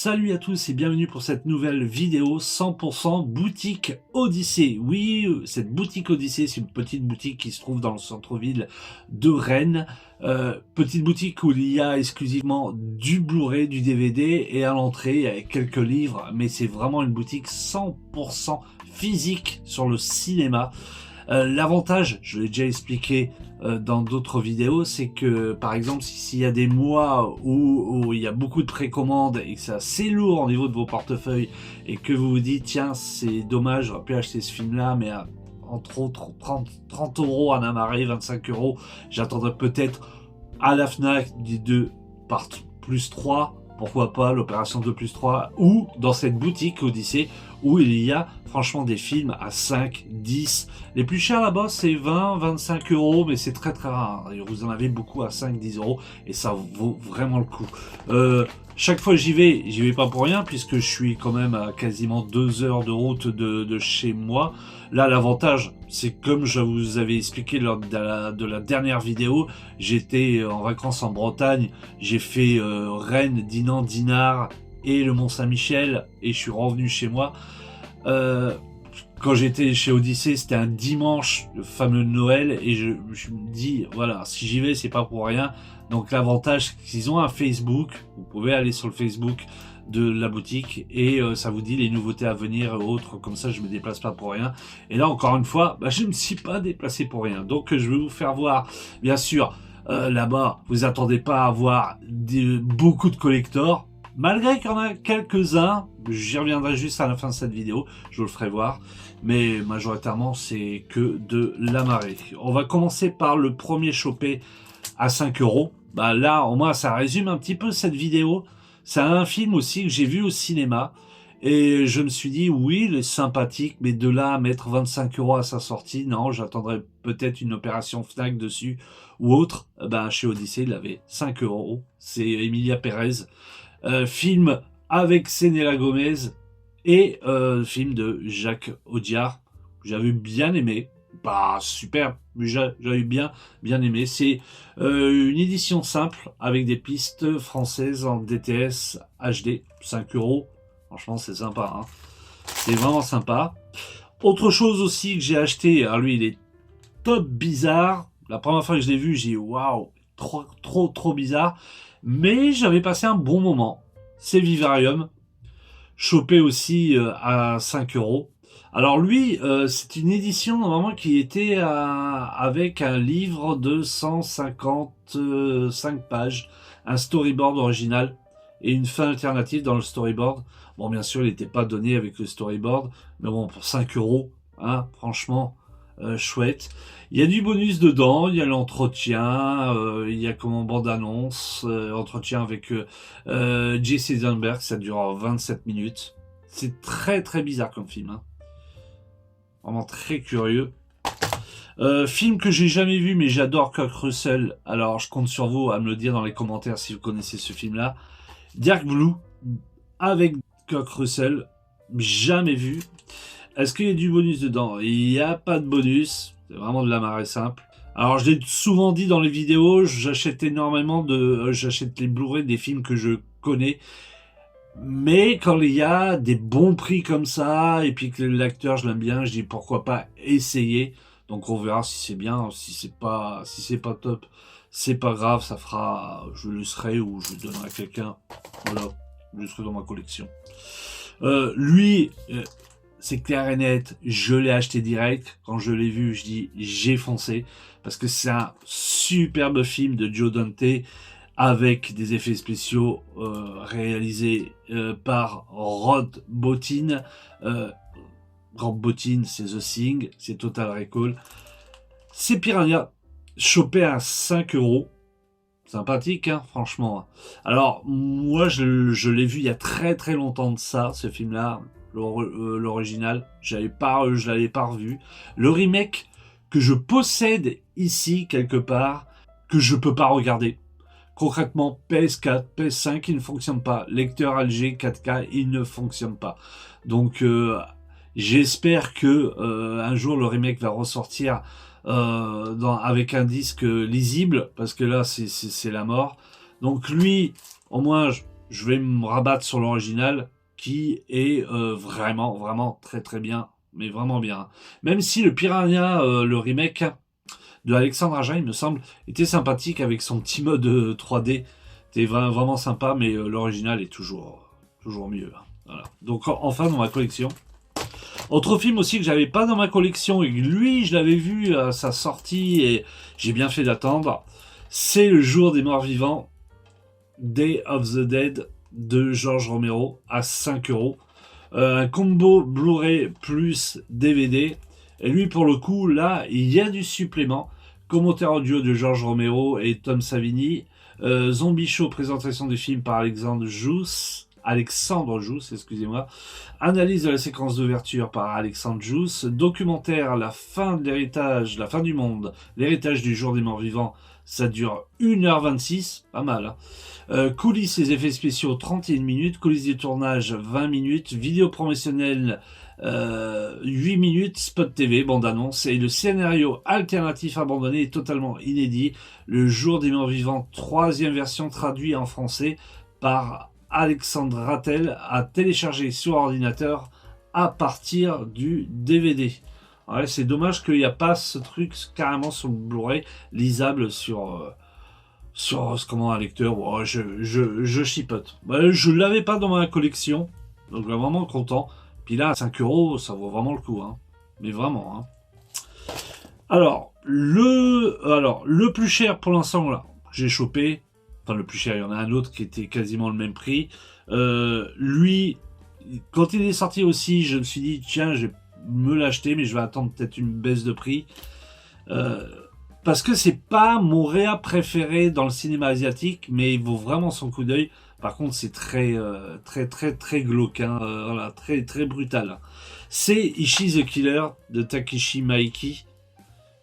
Salut à tous et bienvenue pour cette nouvelle vidéo 100% boutique Odyssée. Oui, cette boutique Odyssée, c'est une petite boutique qui se trouve dans le centre-ville de Rennes. Petite boutique où il y a exclusivement du Blu-ray, du DVD et à l'entrée, il y a quelques livres. Mais c'est vraiment une boutique 100% physique sur le cinéma. L'avantage, je l'ai déjà expliqué dans d'autres vidéos, c'est que par exemple s'il y a des mois où il y a beaucoup de précommandes et que c'est assez lourd au niveau de vos portefeuilles et que vous vous dites tiens c'est dommage, j'aurais pu acheter ce film là mais entre autres 30 euros en amarré, 25 euros, j'attendrai peut-être à la Fnac des 2 par plus 3, pourquoi pas l'opération 2 plus 3, ou dans cette boutique Odyssée où il y a franchement des films à 5, 10. Les plus chers là-bas c'est 20, 25 euros, mais c'est très très rare. Vous en avez beaucoup à 5, 10 euros et ça vaut vraiment le coup. Chaque fois j'y vais pas pour rien puisque je suis quand même à quasiment 2 heures de route de chez moi. Là l'avantage c'est comme je vous avais expliqué lors de la dernière vidéo, j'étais en vacances en Bretagne, j'ai fait Rennes, Dinan, Dinard et le Mont-Saint-Michel et je suis revenu chez moi. Quand j'étais chez Odyssée, c'était un dimanche, le fameux Noël, et je me dis, voilà, si j'y vais, c'est pas pour rien. Donc l'avantage, c'est qu'ils ont un Facebook, vous pouvez aller sur le Facebook de la boutique, et ça vous dit les nouveautés à venir et autres, comme ça je me déplace pas pour rien. Et là, encore une fois, je me suis pas déplacé pour rien. Donc je vais vous faire voir, bien sûr, là-bas, vous attendez pas à avoir beaucoup de collectors, malgré qu'il y en a quelques-uns, j'y reviendrai juste à la fin de cette vidéo, je vous le ferai voir, mais majoritairement c'est que de la marée. On va commencer par le premier chopé à 5 euros. Là, au moins, ça résume un petit peu cette vidéo. C'est un film aussi que j'ai vu au cinéma, et je me suis dit, oui, il est sympathique, mais de là à mettre 25 euros à sa sortie, non, j'attendrai peut-être une opération Fnac dessus, ou autre. Chez Odyssée, il avait 5 euros, c'est Emilia Pérez. Film avec Sénéla Gomez et film de Jacques Audiard, que j'avais bien aimé, pas super, mais j'avais bien aimé. C'est une édition simple avec des pistes françaises en DTS HD, 5 euros, franchement c'est sympa, hein. C'est vraiment sympa. Autre chose aussi que j'ai acheté, alors lui il est top bizarre, la première fois que je l'ai vu j'ai dit waouh, trop bizarre, mais j'avais passé un bon moment. C'est Vivarium, chopé aussi à 5 euros. Alors lui, c'est une édition normalement qui était avec un livre de 155 pages, un storyboard original et une fin alternative dans le storyboard. Bon, bien sûr, il n'était pas donné avec le storyboard, mais bon, pour 5 euros, hein, franchement, chouette. Il y a du bonus dedans, il y a l'entretien, il y a comme bande-annonce, entretien avec Jesse Eisenberg, ça dure 27 minutes. C'est très très bizarre comme film, hein. Vraiment très curieux. Film que j'ai jamais vu, mais j'adore Kurt Russell, alors je compte sur vous à me le dire dans les commentaires si vous connaissez ce film-là. Dark Blue, avec Kurt Russell, jamais vu. Est-ce qu'il y a du bonus dedans? Il n'y a pas de bonus, c'est vraiment de la marée simple. Alors je l'ai souvent dit dans les vidéos, j'achète énormément j'achète les Blu-ray des films que je connais. Mais quand il y a des bons prix comme ça, et puis que l'acteur je l'aime bien, je dis pourquoi pas essayer. Donc on verra si c'est bien, si c'est pas top, c'est pas grave, ça fera, je le laisserai ou je le donnerai à quelqu'un. Voilà, je le serai dans ma collection. Lui, c'est clair et net, je l'ai acheté direct. Quand je l'ai vu, je dis j'ai foncé. Parce que c'est un superbe film de Joe Dante avec des effets spéciaux réalisés par Rod Bottin. Rod Bottin, c'est The Thing, c'est Total Recall. C'est Piranha, chopé à 5 euros. Sympathique, hein, franchement. Alors, moi, je l'ai vu il y a très très longtemps de ça, ce film-là. L'original, je l'avais pas revu. Le remake que je possède ici quelque part, que je peux pas regarder. Concrètement, PS4, PS5, il ne fonctionne pas. Lecteur LG 4K, il ne fonctionne pas. Donc, j'espère que un jour le remake va ressortir avec un disque lisible, parce que là, c'est la mort. Donc lui, au moins, je vais me rabattre sur l'original qui est vraiment, vraiment très très bien, mais vraiment bien. Même si le Piranha, le remake de Alexandre Aja, il me semble, était sympathique avec son petit mode 3D. C'était vraiment sympa, mais l'original est toujours mieux. Hein. Voilà. Donc enfin dans ma collection. Autre film aussi que j'avais pas dans ma collection et que lui je l'avais vu à sa sortie et j'ai bien fait d'attendre, c'est Le Jour des Morts Vivants, Day of the Dead de George Romero à 5 €. Un combo Blu-ray plus DVD. Et lui, pour le coup, là, il y a du supplément. Commentaire audio de George Romero et Tom Savini. Zombie Show, présentation du film par Alexandre Jousse, excusez-moi. Analyse de la séquence d'ouverture par Alexandre Jousse. Documentaire La fin de l'héritage, la fin du monde, l'héritage du jour des morts vivants. Ça dure 1h26, pas mal. Hein. Coulisses et effets spéciaux 31 minutes, coulisses du tournage 20 minutes, vidéo promotionnelle 8 minutes, spot TV, bande-annonce et le scénario alternatif abandonné est totalement inédit. Le jour des morts vivants, 3e version traduite en français par Alexandre Rattel à télécharger sur ordinateur à partir du DVD. Ouais, c'est dommage qu'il n'y a pas ce truc carrément sur le Blu-ray lisable sur comment un lecteur. Oh, je chipote. Bah, je l'avais pas dans ma collection, donc vraiment content. Puis là, à 5 €, ça vaut vraiment le coup, hein. Mais vraiment, hein. Alors, le plus cher pour l'instant, là, j'ai chopé. Enfin, le plus cher, il y en a un autre qui était quasiment le même prix. Lui, quand il est sorti aussi, je me suis dit, tiens, je vais me l'acheter, mais je vais attendre peut-être une baisse de prix. Parce que c'est pas mon réa préféré dans le cinéma asiatique, mais il vaut vraiment son coup d'œil. Par contre, c'est très glauque, hein, voilà, très brutal. C'est Ishi the Killer de Takeshi Maiki.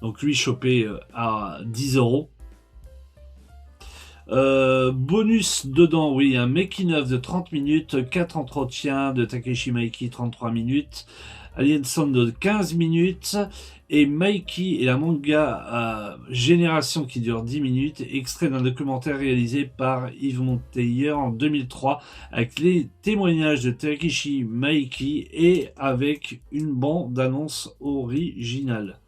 Donc lui chopé à 10 €. Bonus dedans, oui, un making-of de 30 minutes, 4 entretiens de Takeshi Maiki, 33 minutes, Alien Sound de 15 minutes, et Maiki et la manga Génération qui dure 10 minutes, extrait d'un documentaire réalisé par Yves Monteiller en 2003, avec les témoignages de Takeshi Maiki et avec une bande-annonce originale.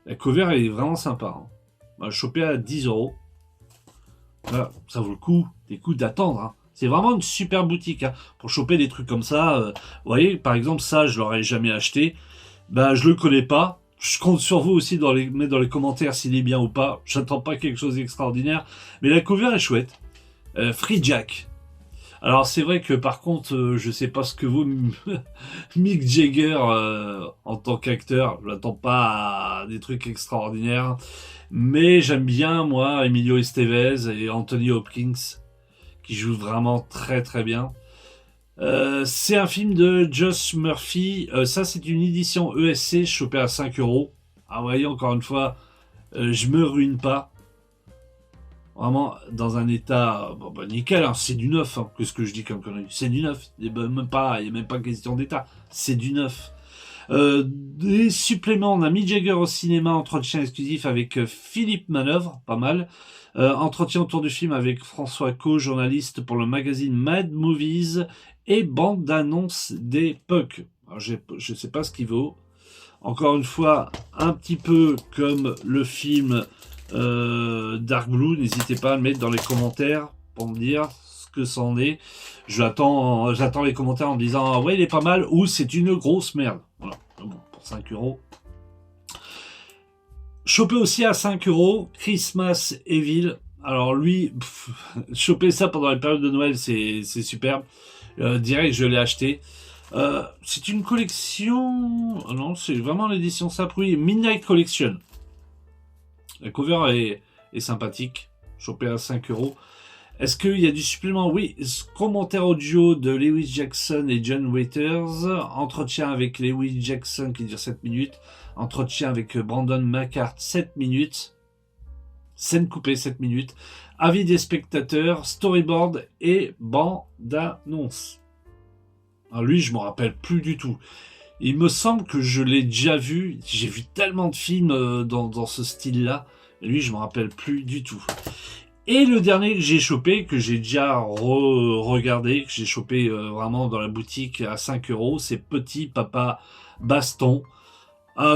La cover elle est vraiment sympa. Hein. Bah, chopé à 10 €. Voilà, ça vaut le coup, d'attendre. Hein. C'est vraiment une super boutique hein, pour choper des trucs comme ça. Vous voyez, par exemple, ça, je l'aurais jamais acheté. Ben, je le connais pas. Je compte sur vous aussi mettre dans les commentaires s'il est bien ou pas. J'attends pas quelque chose d'extraordinaire. Mais la cover est chouette. Free Jack. Alors c'est vrai que par contre, je sais pas ce que vaut Mick Jagger en tant qu'acteur. Je l'attends pas à des trucs extraordinaires. Mais j'aime bien, moi, Emilio Estevez et Anthony Hopkins, qui jouent vraiment très bien. C'est un film de Josh Murphy. Ça, c'est une édition ESC chopée à 5 €. Ah, vous voyez, encore une fois, je me ruine pas. Vraiment, dans un état bon, bah, nickel, hein, c'est du neuf, hein, qu'est-ce que je dis comme connerie. C'est du neuf, il n'y a même pas question d'état, c'est du neuf. Des suppléments, on a Mick Jagger au cinéma, entretien exclusif avec Philippe Manœuvre, pas mal. Entretien autour du film avec François Co, journaliste pour le magazine Mad Movies, et bande d'annonce des PUC. Alors, je sais pas ce qu'il vaut. Encore une fois, un petit peu comme le film Dark Blue, n'hésitez pas à le mettre dans les commentaires pour me dire ce que c'en est. J'attends les commentaires en me disant ah ouais il est pas mal ou c'est une grosse merde. Voilà, bon, pour 5 €. Choper aussi à 5 € Christmas Evil. Alors lui, choper ça pendant la période de Noël, c'est superbe. Direct, je l'ai acheté. C'est une collection. Non, c'est vraiment l'édition simple. Oui, Midnight Collection. La cover est sympathique. Chopé à 5 €. Est-ce qu'il y a du supplément? Oui. Commentaire audio de Lewis Jackson et John Waiters. Entretien avec Lewis Jackson qui dure 7 minutes. Entretien avec Brandon McCart 7 minutes. Scène coupée 7 minutes. Avis des spectateurs, storyboard et bande-annonce. Alors lui, je me rappelle plus du tout. Il me semble que je l'ai déjà vu. J'ai vu tellement de films dans ce style-là. Et lui, je me rappelle plus du tout. Et le dernier que j'ai chopé, que j'ai déjà regardé, que j'ai chopé vraiment dans la boutique à 5 euros, c'est Petit Papa Baston.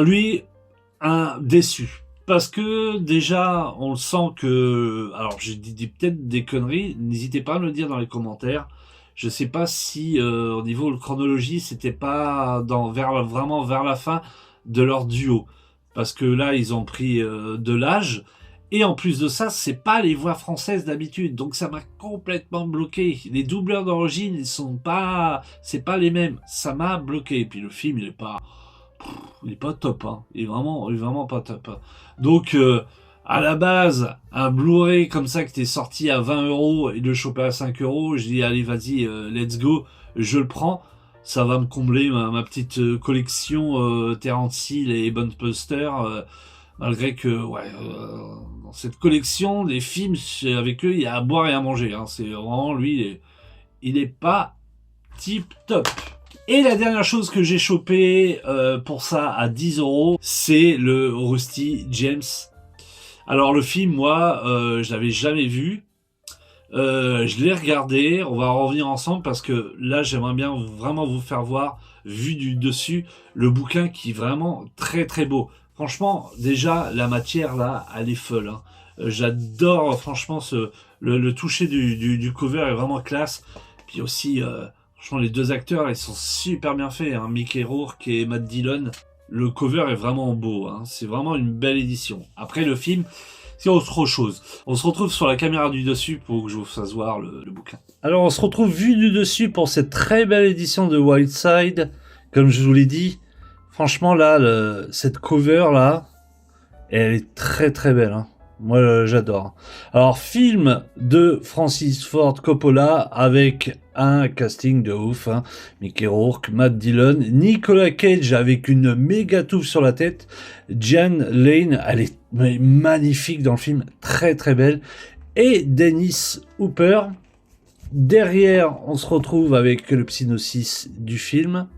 Lui, un déçu. Parce que déjà, on le sent que... Alors, j'ai dit peut-être des conneries, n'hésitez pas à me le dire dans les commentaires. Je sais pas si au niveau de chronologie, c'était pas vraiment vers la fin de leur duo. Parce que là, ils ont pris de l'âge. Et en plus de ça, c'est pas les voix françaises d'habitude. Donc ça m'a complètement bloqué. Les doubleurs d'origine, ils sont pas... C'est pas les mêmes. Ça m'a bloqué. Et puis le film, il est pas top, hein. Il est vraiment pas top, hein. Donc, à la base, un Blu-ray comme ça qui était sorti à 20 euros et le choper à 5 euros, je dis allez vas-y, let's go, je le prends. Ça va me combler ma petite collection Terence Hill et Buster, malgré que ouais, dans cette collection des films avec eux, il y a à boire et à manger, hein. C'est vraiment lui, il est pas tip top. Et la dernière chose que j'ai chopé pour ça à 10 euros, c'est le Rusty James. Alors le film, moi, je l'avais jamais vu. Je l'ai regardé. On va en revenir ensemble parce que là, j'aimerais bien vraiment vous faire voir, vu du dessus, le bouquin qui est vraiment très très beau. Franchement, déjà la matière là, elle est folle, hein. J'adore franchement le toucher du cover est vraiment classe. Puis aussi, franchement, les deux acteurs, ils sont super bien faits, hein. Mickey Rourke et Matt Dillon. Le cover est vraiment beau, hein. C'est vraiment une belle édition. Après le film, c'est autre chose. On se retrouve sur la caméra du dessus pour que je vous fasse voir le bouquin. Alors on se retrouve vu du dessus pour cette très belle édition de Wildside. Comme je vous l'ai dit, franchement là, cette cover là, elle est très très belle, hein. Moi j'adore. Alors film de Francis Ford Coppola avec un casting de ouf, hein. Mickey Rourke, Matt Dillon, Nicolas Cage avec une méga touffe sur la tête, Jan Lane, elle est magnifique dans le film, très très belle, et Dennis Hooper. Derrière, on se retrouve avec le synopsis du film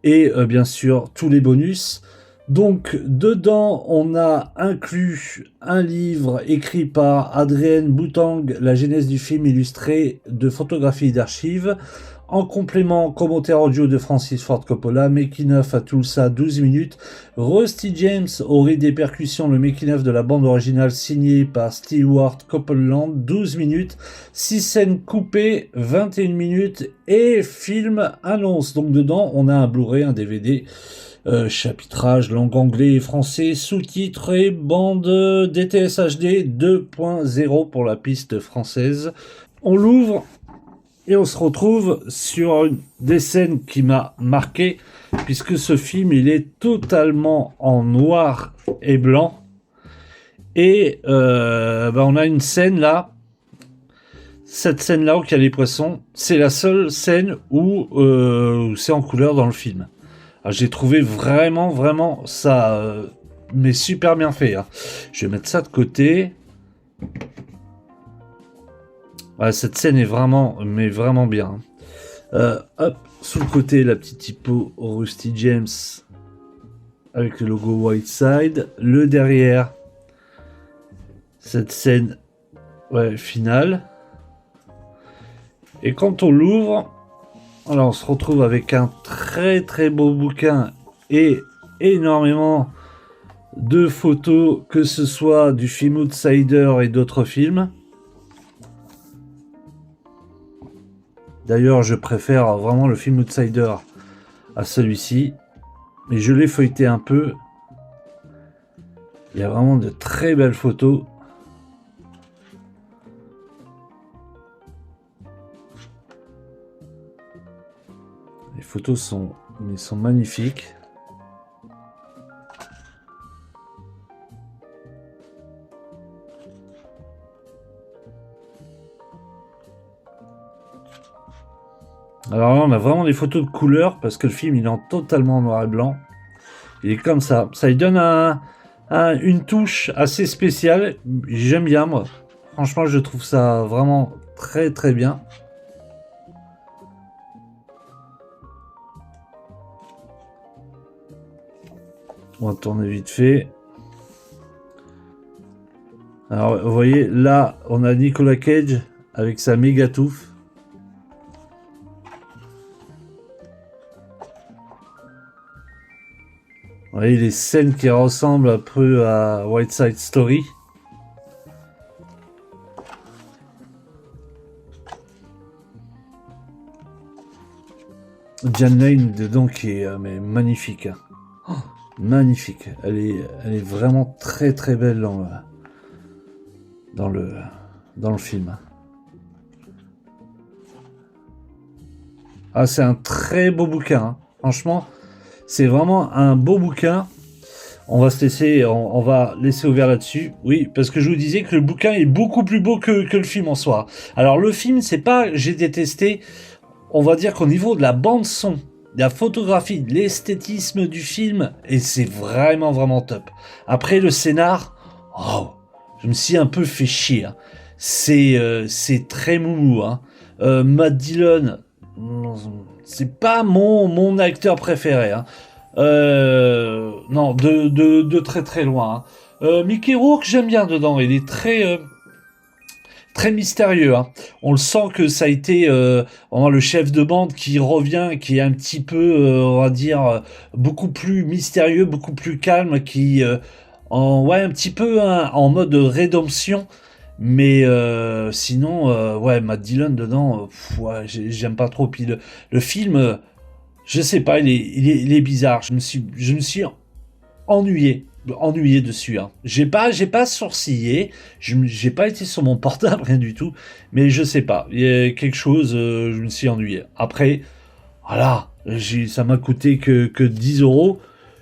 et bien sûr tous les bonus. Donc dedans on a inclus un livre écrit par Adrienne Boutang, la genèse du film illustré de photographies d'archives. En complément, commentaire audio de Francis Ford Coppola, making-of à Tulsa 12 minutes. Rusty James aurait des percussions, le making-of de la bande originale signé par Stewart Copeland 12 minutes. 6 scènes coupées 21 minutes et film annonce. Donc dedans on a un Blu-ray, un DVD. Chapitrage, langue anglais et français, sous-titres et bande DTS HD 2.0 pour la piste française. On l'ouvre et on se retrouve sur des scènes qui m'a marqué, puisque ce film il est totalement en noir et blanc. Et on a une scène là, cette scène là où il y a les poissons, c'est la seule scène où c'est en couleur dans le film. J'ai trouvé vraiment ça mais super bien fait, hein. Je vais mettre ça de côté. Ouais, cette scène est vraiment bien. Hop, sous le côté la petite typo Rusty James avec le logo Whiteside. Le derrière, cette scène finale. Et quand on l'ouvre, alors on se retrouve avec un très très beau bouquin et énormément de photos, que ce soit du film Outsider et d'autres films. D'ailleurs, je préfère vraiment le film Outsider à celui-ci, mais je l'ai feuilleté un peu. Il y a vraiment de très belles photos. Les photos sont magnifiques. Alors là, on a vraiment des photos de couleur parce que le film il est totalement en noir et blanc. Il est comme ça. Ça lui donne une touche assez spéciale. J'aime bien, moi. Franchement, je trouve ça vraiment très très bien. On va tourner vite fait. Alors, vous voyez, là, on a Nicolas Cage avec sa méga touffe. Vous voyez les scènes qui ressemblent un peu à West Side Story. Diane Lane dedans qui est mais magnifique. Hein. Oh, magnifique. Elle est vraiment très très belle dans le film. Ah, c'est un très beau bouquin. Hein. Franchement, c'est vraiment un beau bouquin. On va se laisser, on va laisser ouvert là-dessus. Oui, parce que je vous disais que le bouquin est beaucoup plus beau que le film en soi. Alors le film, c'est pas j'ai détesté. On va dire qu'au niveau de la bande son, de la photographie, de l'esthétisme du film, et c'est vraiment vraiment top. Après le scénar, oh, je me suis un peu fait chier. Hein. C'est très moumou. Hein. Matt Dillon, c'est pas mon acteur préféré. Hein. Non, de très très loin. Hein. Mickey Rourke, j'aime bien dedans. Il est très mystérieux. Hein. On le sent que ça a été vraiment le chef de bande qui revient, qui est un petit peu, on va dire, beaucoup plus mystérieux, beaucoup plus calme, qui un petit peu hein, en mode rédemption. Mais sinon, ouais, Matt Dillon dedans, ouais, j'aime pas trop. Puis le film, je sais pas, il est bizarre. Je me suis ennuyé dessus. Hein. J'ai pas sourcillé, j'ai pas été sur mon portable, rien du tout. Mais je sais pas, il y a quelque chose, je me suis ennuyé. Après, voilà, ça m'a coûté que 10 euros.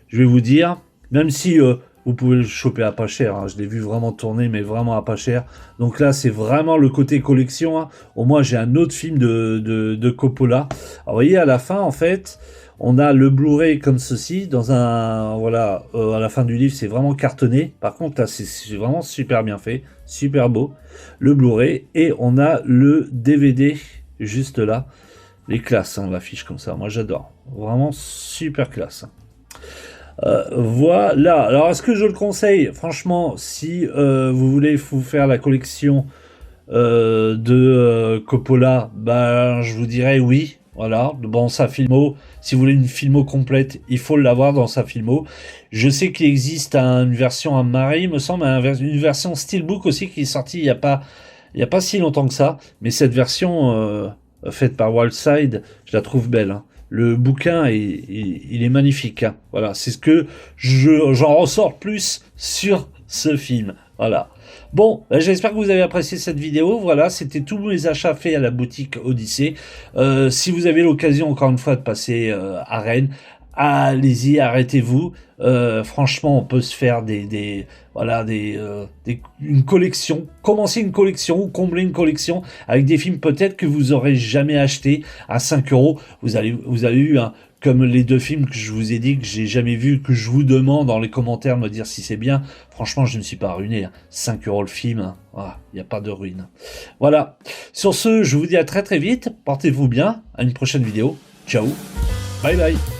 Je vais vous dire, même si vous pouvez le choper à pas cher, hein, je l'ai vu vraiment tourner, mais vraiment à pas cher. Donc là, c'est vraiment le côté collection. Hein. Au moins, j'ai un autre film de Coppola. Alors, vous voyez, à la fin, en fait, on a le Blu-ray comme ceci. Dans un, voilà, à la fin du livre, c'est vraiment cartonné. Par contre, là, c'est vraiment super bien fait, super beau. Le Blu-ray et on a le DVD juste là. Les classes, hein, l'affiche comme ça. Moi, j'adore. Vraiment super classe. Voilà. Alors, est-ce que je le conseille? Franchement, si vous voulez vous faire la collection de Coppola, ben, je vous dirais oui. Voilà. Bon, sa filmo, si vous voulez une filmo complète, il faut l'avoir dans sa filmo. Je sais qu'il existe une version à Marie, me semble, une version Steelbook aussi qui est sortie il y a pas si longtemps que ça. Mais cette version faite par Wildside, je la trouve belle. Hein. Le bouquin, il est magnifique. Hein. Voilà, c'est ce que j'en ressors plus sur ce film. Voilà. Bon, j'espère que vous avez apprécié cette vidéo. Voilà, c'était tous mes achats faits à la boutique Odyssée. Si vous avez l'occasion, encore une fois, de passer à Rennes, allez-y, arrêtez-vous. Franchement, on peut se faire une collection, commencer une collection ou combler une collection avec des films peut-être que vous aurez jamais acheté à 5 euros. Vous avez eu comme les deux films que je vous ai dit que j'ai jamais vu, que je vous demande dans les commentaires de me dire si c'est bien. Franchement, je ne suis pas ruiné. 5 euros le film, il n'y a pas de ruine. Voilà. Sur ce, je vous dis à très très vite. Portez-vous bien. À une prochaine vidéo. Ciao. Bye bye.